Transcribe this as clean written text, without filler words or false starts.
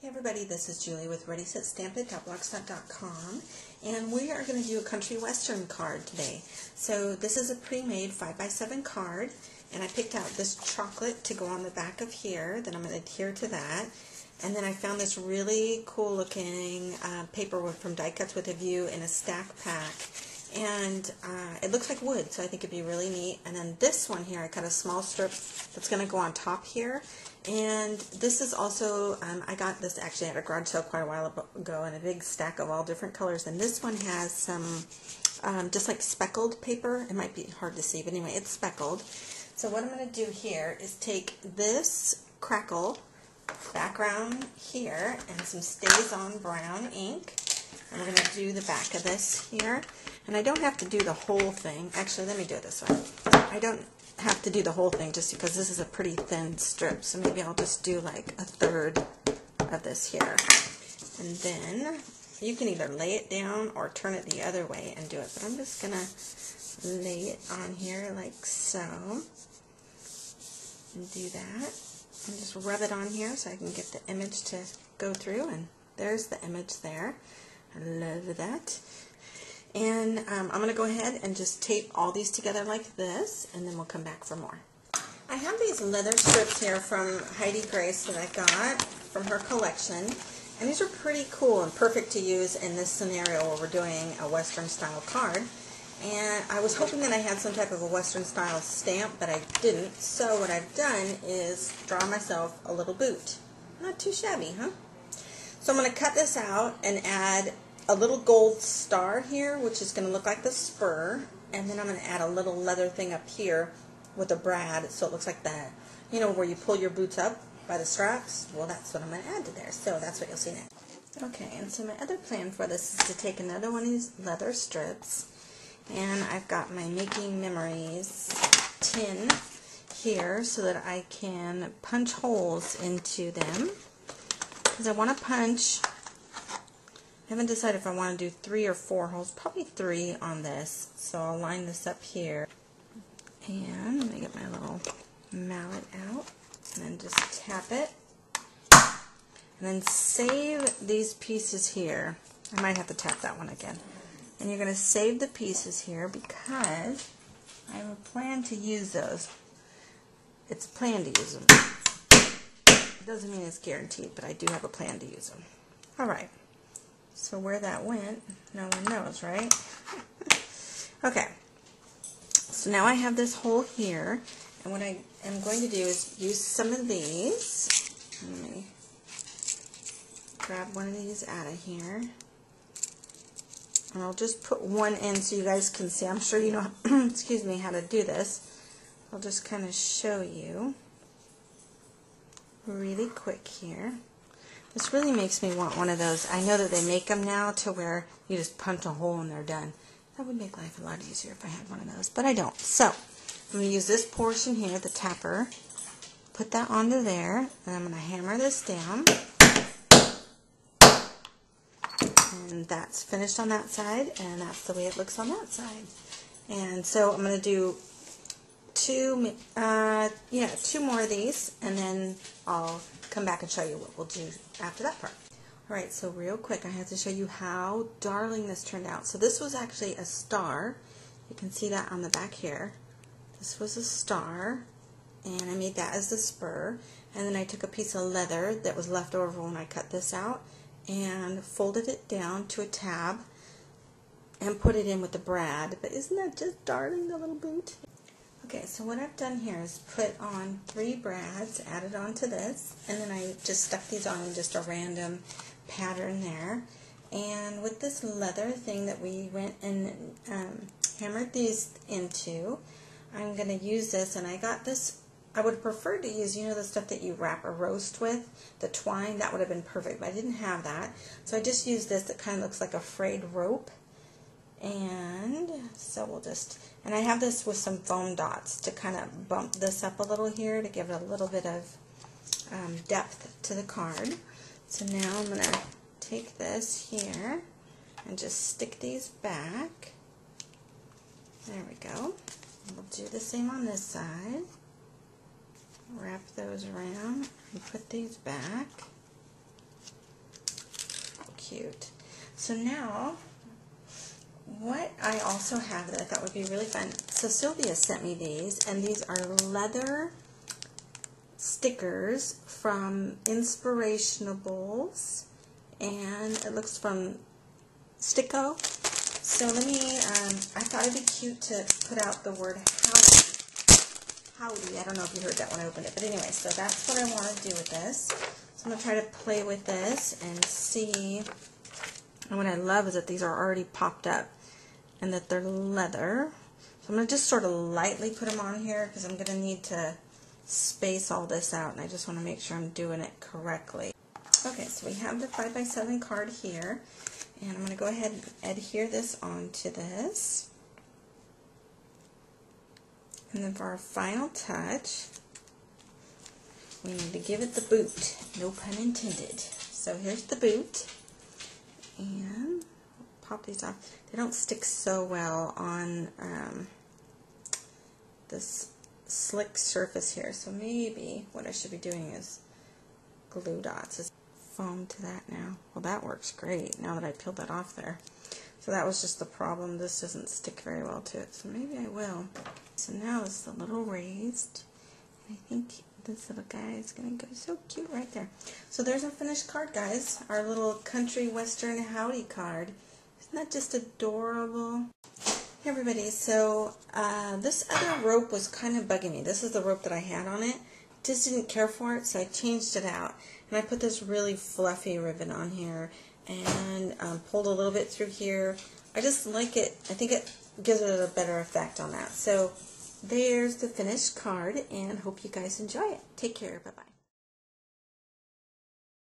Hey everybody, this is Julie with ReadySetStampIt.blogspot.com, and we are going to do a country western card today. So this is a pre-made 5x7 card, and I picked out this chocolate to go on the back of here. Then I'm going to adhere to that. And then I found this really cool looking paper from Die Cuts with a View in a stack pack. And it looks like wood, so I think it'd be really neat. And then this one here, I cut a small strip that's going to go on top here. And this is also, I got this actually at a garage sale quite a while ago in a big stack of all different colors. And this one has some just like speckled paper. It might be hard to see, but anyway, it's speckled. So what I'm going to do here is take this crackle background here and some Stays On brown ink. And we're going to do the back of this here. And I don't have to do the whole thing. Actually, let me do it this way. I don't have to do the whole thing just because this is a pretty thin strip. So maybe I'll just do like a third of this here. And then you can either lay it down or turn it the other way and do it. But I'm just going to lay it on here like so. And do that. And just rub it on here so I can get the image to go through. And there's the image there. I love that. And I'm going to go ahead and just tape all these together like this, and then we'll come back for more. I have these leather strips here from Heidi Grace that I got from her collection, and these are pretty cool and perfect to use in this scenario where we're doing a Western style card. And I was hoping that I had some type of a Western style stamp, but I didn't, so what I've done is draw myself a little boot. Not too shabby, huh? So I'm going to cut this out and add a little gold star here, which is going to look like the spur, and then I'm going to add a little leather thing up here with a brad, so it looks like that, you know, where you pull your boots up by the straps. Well, that's what I'm going to add to there, so that's what you'll see next. Okay, and so my other plan for this is to take another one of these leather strips, and I've got my Making Memories tin here so that I can punch holes into them, because I want to punch. I haven't decided if I want to do 3 or 4 holes, probably 3 on this. So I'll line this up here. And let me get my little mallet out. And then just tap it. And then save these pieces here. I might have to tap that one again. And you're going to save the pieces here because I have a plan to use those. It's a plan to use them. It doesn't mean it's guaranteed, but I do have a plan to use them. Alright. So where that went, no one knows, right? Okay, so now I have this hole here, and what I am going to do is use some of these. Let me grab one of these out of here, and I'll just put one in so you guys can see. I'm sure you know, excuse me, how to do this. I'll just kind of show you really quick here. This really makes me want one of those. I know that they make them now to where you just punch a hole and they're done. That would make life a lot easier if I had one of those, but I don't. So, I'm going to use this portion here, the tapper, put that onto there, and I'm going to hammer this down. And that's finished on that side, and that's the way it looks on that side. And so I'm going to do two more of these, and then I'll come back and show you what we'll do after that part. Alright, so real quick, I have to show you how darling this turned out. So this was actually a star. You can see that on the back here. This was a star, and I made that as the spur. And then I took a piece of leather that was left over when I cut this out and folded it down to a tab and put it in with the brad. But isn't that just darling, the little boot? Okay, so what I've done here is put on 3 brads, added onto this, and then I just stuck these on in just a random pattern there. And with this leather thing that we went and hammered these into, I'm going to use this, and I got this. I would have preferred to use, you know, the stuff that you wrap a roast with, the twine. That would have been perfect, but I didn't have that. So I just used this that kind of looks like a frayed rope. And so we'll just, and I have this with some foam dots to kind of bump this up a little here to give it a little bit of depth to the card. So now I'm going to take this here and just stick these back. There we go. We'll do the same on this side. Wrap those around and put these back. cute. So now, what I also have that I thought would be really fun, so Sylvia sent me these, and these are leather stickers from Inspirationables, and it looks from Sticko. So let me, I thought it'd be cute to put out the word howdy. Howdy, I don't know if you heard that when I opened it, but anyway, so that's what I want to do with this. So I'm going to try to play with this and see, and what I love is that these are already popped up and that they're leather. So I'm going to just sort of lightly put them on here because I'm going to need to space all this out, and I just want to make sure I'm doing it correctly. Okay, so we have the 5x7 card here, and I'm going to go ahead and adhere this onto this. And then for our final touch, we need to give it the boot. No pun intended. So here's the boot. And pop these off. They don't stick so well on this slick surface here. So maybe what I should be doing is glue dots. Is foam to that now. Well, that works great now that I peeled that off there. So that was just the problem. This doesn't stick very well to it. So maybe I will. So now it's a little raised. And I think this little guy is going to go so cute right there. So there's our finished card, guys. Our little country western howdy card. Isn't that just adorable? Hey everybody, so this other rope was kind of bugging me. This is the rope that I had on it. Just didn't care for it, so I changed it out. And I put this really fluffy ribbon on here and pulled a little bit through here. I just like it. I think it gives it a better effect on that. So there's the finished card, and hope you guys enjoy it. Take care. Bye-bye.